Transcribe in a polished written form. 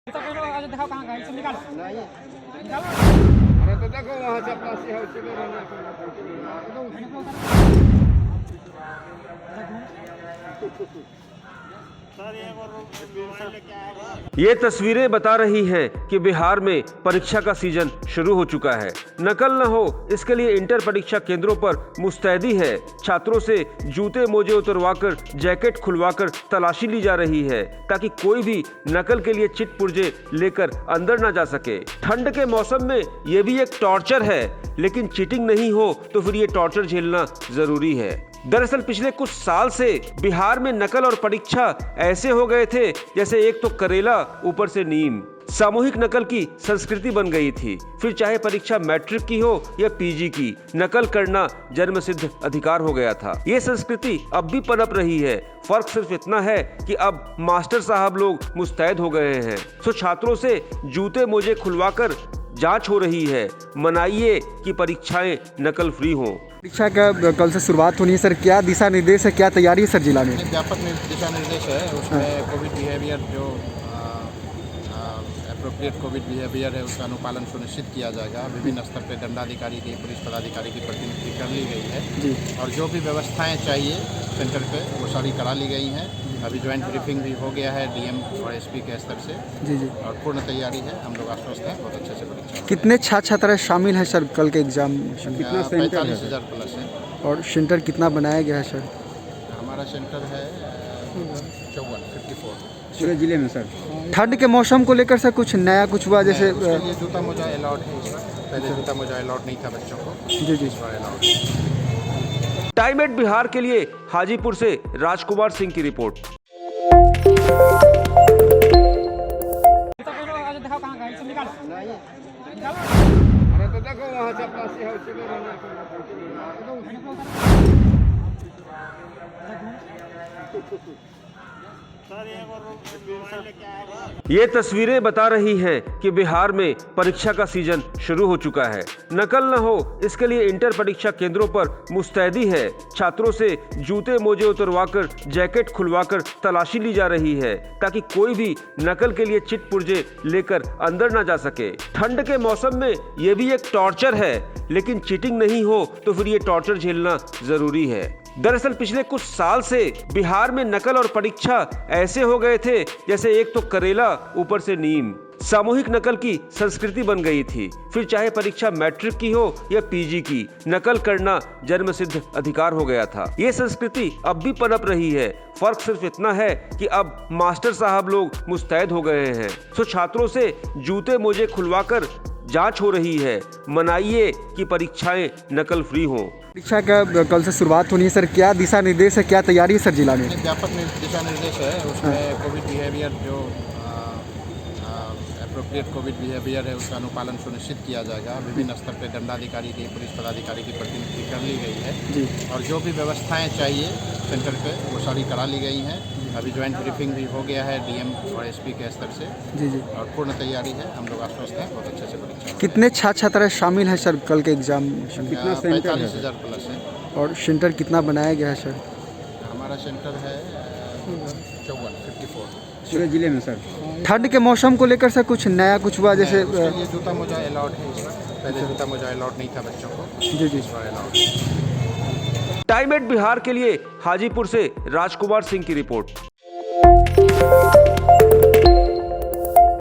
दिखाओ कहाँ का है, सब निकालो निकालो। अरे तो देखो वहाँ से अपना से ये तस्वीरें बता रही हैं कि बिहार में परीक्षा का सीजन शुरू हो चुका है। नकल न हो इसके लिए इंटर परीक्षा केंद्रों पर मुस्तैदी है। छात्रों से जूते मोजे उतरवाकर जैकेट खुलवाकर तलाशी ली जा रही है ताकि कोई भी नकल के लिए चिट पुर्जे लेकर अंदर न जा सके। ठंड के मौसम में ये भी एक टॉर्चर है, लेकिन चीटिंग नहीं हो तो फिर ये टॉर्चर झेलना जरूरी है। दरअसल पिछले कुछ साल से बिहार में नकल और परीक्षा ऐसे हो गए थे जैसे एक तो करेला ऊपर से नीम। सामूहिक नकल की संस्कृति बन गई थी। फिर चाहे परीक्षा मैट्रिक की हो या पीजी की, नकल करना जन्मसिद्ध अधिकार हो गया था। ये संस्कृति अब भी पनप रही है। फर्क सिर्फ इतना है कि अब मास्टर साहब लोग मुस्तैद हो गए हैं। तो छात्रों से जूते मोजे खुलवाकर जांच हो रही है। मनाइए कि परीक्षाएं नकल फ्री हों। परीक्षा का कल से शुरुआत होनी है सर, क्या दिशा निर्देश है, क्या तैयारी है सर जिला में? व्यापक दिशा निर्देश है। उसमें कोविड बिहेवियर जो एप्रोप्रिएट कोविड बिहेवियर है उसका अनुपालन सुनिश्चित किया जाएगा। विभिन्न स्तर पर दंडाधिकारी की, पुलिस पदाधिकारी की प्रतिनियुक्ति कर ली गई है जी। और जो भी व्यवस्थाएं चाहिए सेंटर पे वो सारी करा ली गई हैं। अभी ज्वाइंट ब्रीफिंग भी हो गया है डीएम और एसपी के स्तर से जी जी। और पूर्ण तैयारी है। हम लोग आश्वस्त हैं, बहुत अच्छे से परीक्षा। कितने छात्र छात्राएं शामिल हैं सर कल के एग्जाम? 45,000 प्लस है। और सेंटर कितना बनाया गया है सर? हमारा सेंटर है 54 पूरे जिले में सर। ठंड के मौसम को लेकर सर कुछ नया कुछ हुआ जैसे? उसके लिए जूता मोजा अलाउड है इस बार। पहले जूता मोजा अलाउड नहीं था बच्चों को, जी जी। इस बार अलाउड है। टाइम एट बिहार के लिए हाजीपुर से राजकुमार सिंह की रिपोर्ट। दिखाओ कहाँ का है, सब निकालो निकालो। अरे तो देखो वहाँ से अपना से ये तस्वीरें बता रही हैं कि बिहार में परीक्षा का सीजन शुरू हो चुका है। नकल न हो इसके लिए इंटर परीक्षा केंद्रों पर मुस्तैदी है। छात्रों से जूते मोजे उतरवाकर जैकेट खुलवाकर तलाशी ली जा रही है ताकि कोई भी नकल के लिए चिट पुर्जे लेकर अंदर न जा सके। ठंड के मौसम में ये भी एक टॉर्चर है, लेकिन चीटिंग नहीं हो तो फिर ये टॉर्चर झेलना जरूरी है। दरअसल पिछले कुछ साल से बिहार में नकल और परीक्षा ऐसे हो गए थे जैसे एक तो करेला ऊपर से नीम। सामूहिक नकल की संस्कृति बन गई थी। फिर चाहे परीक्षा मैट्रिक की हो या पीजी की, नकल करना जन्मसिद्ध अधिकार हो गया था। ये संस्कृति अब भी पनप रही है। फर्क सिर्फ इतना है कि अब मास्टर साहब लोग मुस्तैद हो गए हैं। तो छात्रों से जूते मोजे खुलवाकर जांच हो रही है। मनाइए कि परीक्षाएं नकल फ्री हों। परीक्षा का कल से शुरुआत होनी है सर, क्या दिशा निर्देश है, क्या तैयारी है सर जिला में? व्यापक दिशा निर्देश है। उसमें कोविड बिहेवियर जो एप्रोप्रिएट कोविड बिहेवियर है उसका अनुपालन सुनिश्चित किया जाएगा। विभिन्न स्तर पर दंडाधिकारी की, पुलिस पदाधिकारी की प्रतिनियुक्ति कर ली गई है जी। और जो भी व्यवस्थाएं चाहिए सेंटर पे वो सारी करा ली गई हैं। अभी ज्वाइंट ब्रीफिंग भी हो गया है डीएम और एसपी के स्तर से जी जी। और पूर्ण तैयारी है। हम लोग आश्वस्त हैं, बहुत अच्छे से परीक्षा। कितने छात्र छात्राएं शामिल हैं सर कल के एग्जाम? 45,000 प्लस है। और सेंटर कितना बनाया गया है सर? हमारा सेंटर है 54 पूरे जिले में सर। ठंड के मौसम को लेकर सर कुछ नया कुछ हुआ जैसे? उसके लिए जूता मोजा अलाउड है इस बार। पहले जूता मोजा अलाउड नहीं था बच्चों को, जी जी। इस बार अलाउड है। टाइम एट बिहार के लिए हाजीपुर से राजकुमार सिंह की रिपोर्ट।